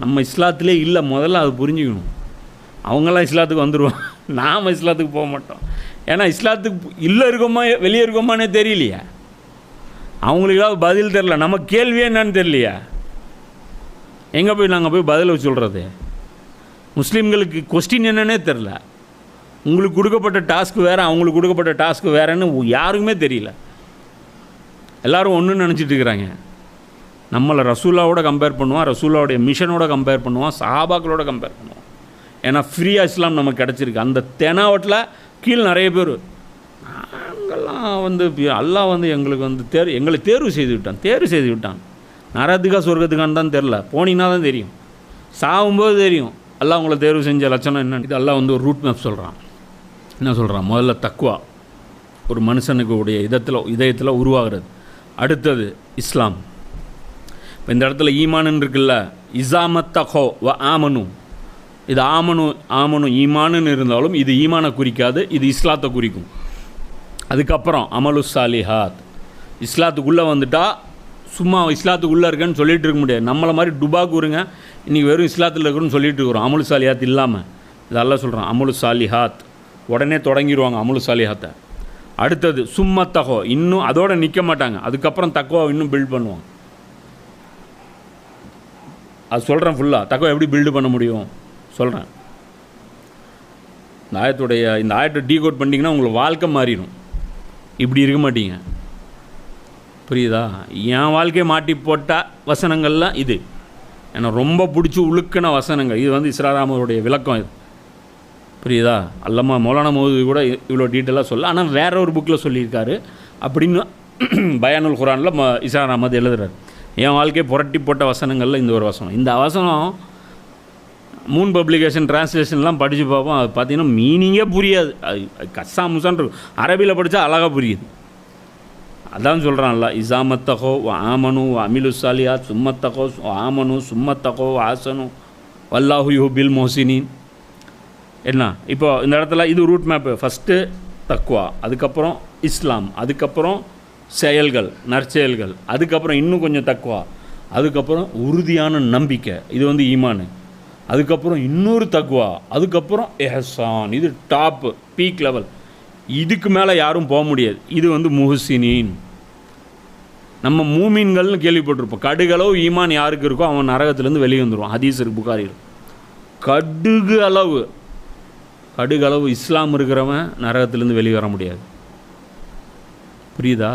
நம்ம இஸ்லாத்திலே இல்லை, முதல்ல அது புரிஞ்சுக்கணும். அவங்களாம் இஸ்லாத்துக்கு வந்துடுவோம், நாம் இஸ்லாத்துக்கு போக மாட்டோம். ஏன்னா இஸ்லாத்துக்கு இல்லை இருக்கோமா வெளியே இருக்கோமானே தெரியலையா, அவங்களுக்காக பதில் தெரில, நம்ம கேள்வியே என்னன்னு தெரியலையா, எங்கே போய் நாங்கள் போய் பதில் சொல்கிறது? முஸ்லீம்களுக்கு கொஸ்டின் என்னன்னே தெரில. உங்களுக்கு கொடுக்கப்பட்ட டாஸ்க்கு வேறு, அவங்களுக்கு கொடுக்கப்பட்ட டாஸ்க்கு வேறுன்னு யாருக்குமே தெரியல. எல்லோரும் ஒன்றுன்னு நினச்சிட்டு இருக்கிறாங்க. நம்மளை ரசூலாவோட கம்பேர் பண்ணுவான், ரசூலாவுடைய மிஷனோட கம்பேர் பண்ணுவான், சஹாபாக்களோட கம்பேர் பண்ணுவான். ஏன்னா ஃப்ரீயாக இஸ்லாம் நமக்கு கிடச்சிருக்கு. அந்த தெனாவட்டில் கீழே நிறைய பேர் நாங்கள்லாம் அல்லாஹ் எங்களுக்கு எங்களை தேர்வு செய்து விட்டான். நரகத்துக்கா சொர்க்கத்துக்கான்னு தான் தெரில, போனீங்கன்னா தான் தெரியும். சாகும்போது தெரியும் அல்லாஹ் உங்களை தேர்வு செஞ்ச லட்சணம் என்னன்னு. இது அல்லாஹ் ஒரு ரூட் மேப் சொல்கிறான். என்ன சொல்கிறான்? முதல்ல தக்வா ஒரு மனுஷனுக்கு உடைய இதயத்தில் உருவாகிறது. அடுத்தது இஸ்லாம். இப்போ இந்த இடத்துல ஈமானுன்னு இருக்குல்ல, இசாமத் தகோ வ ஆமனு. இது ஆமனு ஈமானுன்னு இருந்தாலும் இது ஈமானை குறிக்காது, இது இஸ்லாத்தை குறிக்கும். அதுக்கப்புறம் அமலு சாலிஹாத். இஸ்லாத்துக்குள்ளே வந்துட்டால் சும்மா இஸ்லாத்துக்குள்ளே இருக்கேன்னு சொல்லிகிட்டு இருக்க முடியாது. நம்மளை மாதிரி டுபாக்கூருங்க இன்றைக்கி வெறும் இஸ்லாத்தில் இருக்கணும்னு சொல்லிகிட்டு இருக்கிறோம். அமலு சாலிஹாத் இல்லாமல் இதெல்லாம் சொல்கிறான். அமலு சாலிஹாத் உடனே தொடங்கிடுவாங்க அமலு சாலிஹாத்தை. அடுத்தது சும்மத்தகோ, இன்னும் அதோடு நிற்க மாட்டாங்க, அதுக்கப்புறம் தக்குவா இன்னும் பில்ட் பண்ணுவாங்க. அது சொல்கிறேன் ஃபுல்லாக. தக்குவா எப்படி பில்டு பண்ண முடியும் சொல்கிறேன். இந்த ஆயத்தை டீகோட் பண்ணிங்கன்னா உங்களுக்கு வாழ்க்கை மாறிடும். இப்படி இருக்க மாட்டீங்க, புரியுதா? என் வாழ்க்கையை மாட்டி போட்ட வசனங்கள்லாம் இது எனக்கு ரொம்ப பிடிச்சி உழுக்கின வசனங்கள். இது இஸ்ராராமருடைய விளக்கம். இது புரியுதா? அல்லமா மௌலானா மௌதூதி கூட இவ்வளோ டீட்டெயிலாக சொல்ல, ஆனால் வேற ஒரு புக்கில் சொல்லியிருக்காரு அப்படின்னு பயானுல் குரானில் இஸ்ரார் அஹமது எழுதுறாரு. என் வாழ்க்கையை புரட்டி போட்ட வசனங்களில் இந்த ஒரு வசனம். இந்த வசனம் மூன் பப்ளிகேஷன் டிரான்ஸ்லேஷன்லாம் படித்து பார்ப்போம். அது பார்த்திங்கன்னா மீனிங்கே புரியாது, அது கஸ்ஸா முசான் இருக்கும். அரபியில் படித்தா அழகாக புரியுது. அதான் சொல்கிறான்ல, இசாமத்தகோ ஆமனு அமிலு சாலியாத் சும்மத்தகோ ஆமனு சும்மத்தகோ ஆசனு வல்லாஹு யுஹிப்புல் முஹ்சினீன். என்ன இப்போ இந்த இடத்துல இது ரூட் மேப்பு. ஃபஸ்ட்டு தக்வா, அதுக்கப்புறம் இஸ்லாம், அதுக்கப்புறம் செயல்கள், நற்செயல்கள், அதுக்கப்புறம் இன்னும் கொஞ்சம் தக்வா, அதுக்கப்புறம் உறுதியான நம்பிக்கை, இது ஈமான், அதுக்கப்புறம் இன்னொரு தக்வா, அதுக்கப்புறம் எஹ்சான். இது டாப்பு பீக் லெவல். இதுக்கு மேலே யாரும் போக முடியாது. இது முஹ்சினீன். நம்ம மூமீன்கள்னு கேள்விப்பட்டிருப்போம். கடுகளவு ஈமான் யாருக்கு இருக்கோ அவன் நரகத்துலேருந்து வெளியே வந்துடுவான். ஹதீஸ் இருக்கு புகாரியில். கடுகளவு இஸ்லாம் இருக்கிறவன் நரகத்திலேருந்து வெளியே வர முடியாது. புரியுதா?